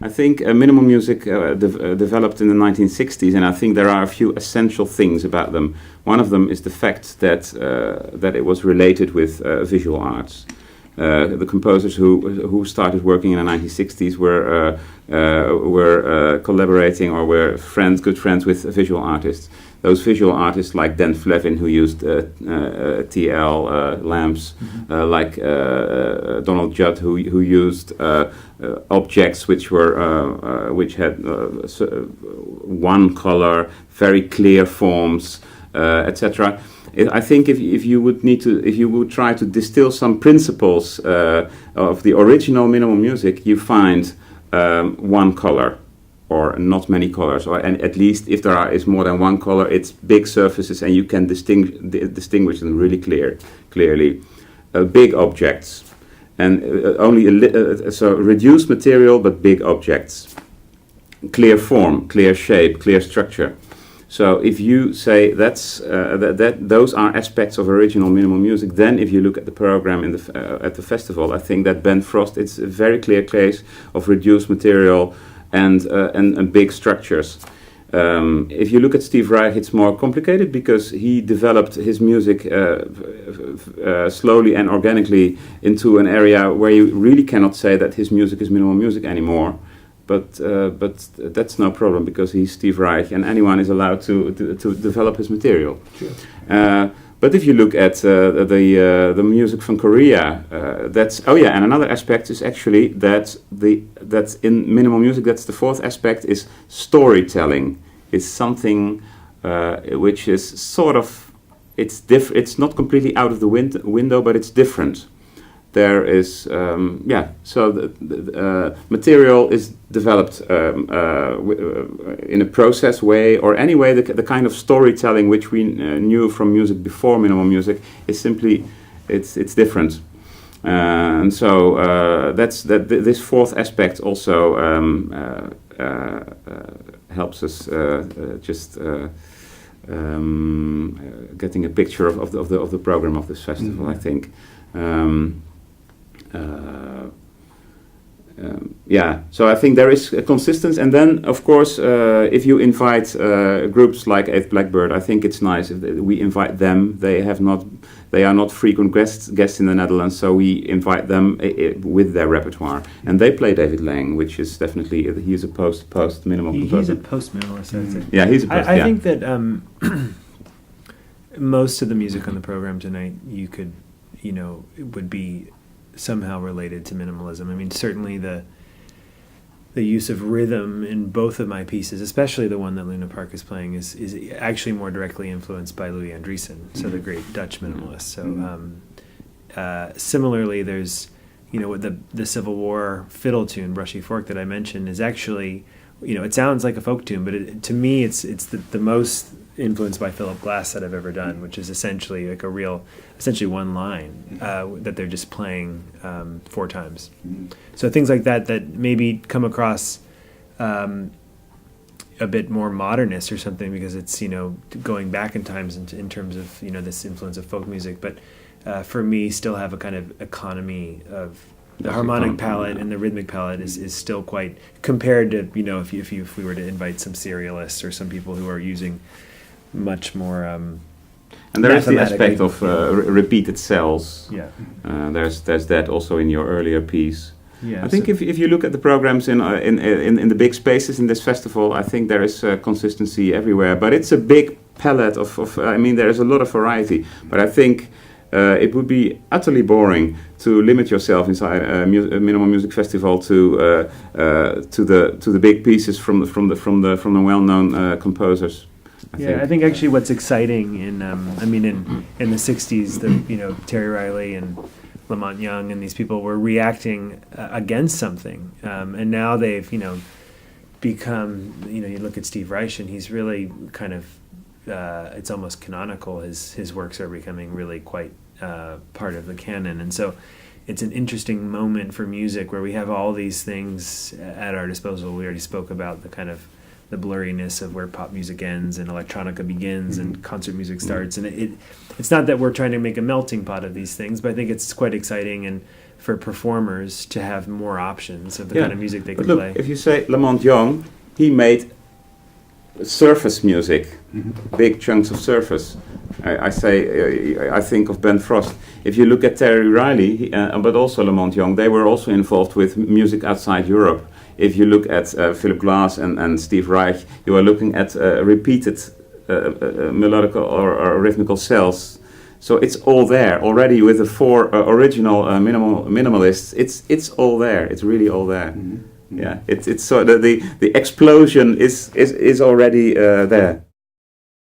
I think minimal music developed in the 1960s, and I think there are a few essential things about them. One of them is the fact that it was related with visual arts. The composers who started working in the 1960s were collaborating or were good friends with visual artists. Those visual artists like Dan Flevin, who used TL lamps, like Donald Judd, who used objects which had one color, very clear forms, etc. I think if you would try to distill some principles of the original minimal music, you find one color, or not many colors, and at least if there is more than one color, it's big surfaces, and you can distinguish them really clearly. Big objects, and so reduced material but big objects. Clear form, clear shape, clear structure. So if you say that those are aspects of original minimal music, then if you look at the program at the festival, I think that Ben Frost, it's a very clear case of reduced material and big structures. If you look at Steve Reich, it's more complicated because he developed his music slowly and organically into an area where you really cannot say that his music is minimal music anymore. But that's no problem because he's Steve Reich, and anyone is allowed to develop his material. Sure. But if you look at the music from Korea, and another aspect is actually that's in minimal music. That's the fourth aspect, is storytelling. It's something which is sort of it's not completely out of the window, but it's different. There is, so the material is developed in a process way, or anyway, the kind of storytelling which we knew from music before minimal music is simply, it's different. And so this fourth aspect also helps us getting a picture of the program of this festival, I think. So I think there is a consistency, and then of course if you invite groups like Eighth Blackbird, I think it's nice if we invite them. They are not frequent guests in the Netherlands, so we invite them with their repertoire, and they play David Lang, which is definitely, he's a post minimal composer. He's a post minimalist, I'd say. Yeah, he's a post. I think that most of the music on the program tonight, it would be somehow related to minimalism. I mean, certainly the use of rhythm in both of my pieces, especially the one that Luna Park is playing, is actually more directly influenced by Louis Andriessen, so the great Dutch minimalist. So similarly, there's the Civil War fiddle tune, Brushy Fork, that I mentioned is actually, it sounds like a folk tune, but to me it's the most influenced by Philip Glass that I've ever done, which is essentially like essentially one line that they're just playing 4 times. So things like that maybe come across a bit more modernist or something, because it's going back in times in terms of this influence of folk music, but for me still have a kind of economy of the harmonic palette and the rhythmic palette is still quite, compared to if we were to invite some serialists or some people who are using much more and there is the aspect of repeated cells. Yeah. There's that also in your earlier piece. Yeah, I think if you look at the programs in the big spaces in this festival, I think there is consistency everywhere. But it's a big palette of there is a lot of variety. But I think it would be utterly boring to limit yourself inside a minimal music festival to the big pieces from the well-known composers. I think actually what's exciting in the 60s, Terry Riley and Lamont Young and these people were reacting against something, and now they've become, you look at Steve Reich and he's really kind of it's almost canonical. His works are becoming really quite part of the canon, and so it's an interesting moment for music where we have all these things at our disposal. We already spoke about the kind of the blurriness of where pop music ends and electronica begins and concert music starts, and it's not that we're trying to make a melting pot of these things, but I think it's quite exciting and for performers to have more options of the kind of music they But can look, play. if you say Lamont Young, he made surface music, big chunks of surface. I think of Ben Frost. If you look at Terry Riley, but also Lamont Young, they were also involved with music outside Europe. If you look at Philip Glass and Steve Reich, you are looking at repeated melodical or rhythmical cells. So it's all there already with the four original minimalists. It's all there. It's really all there. Yeah, it's so the explosion is already there.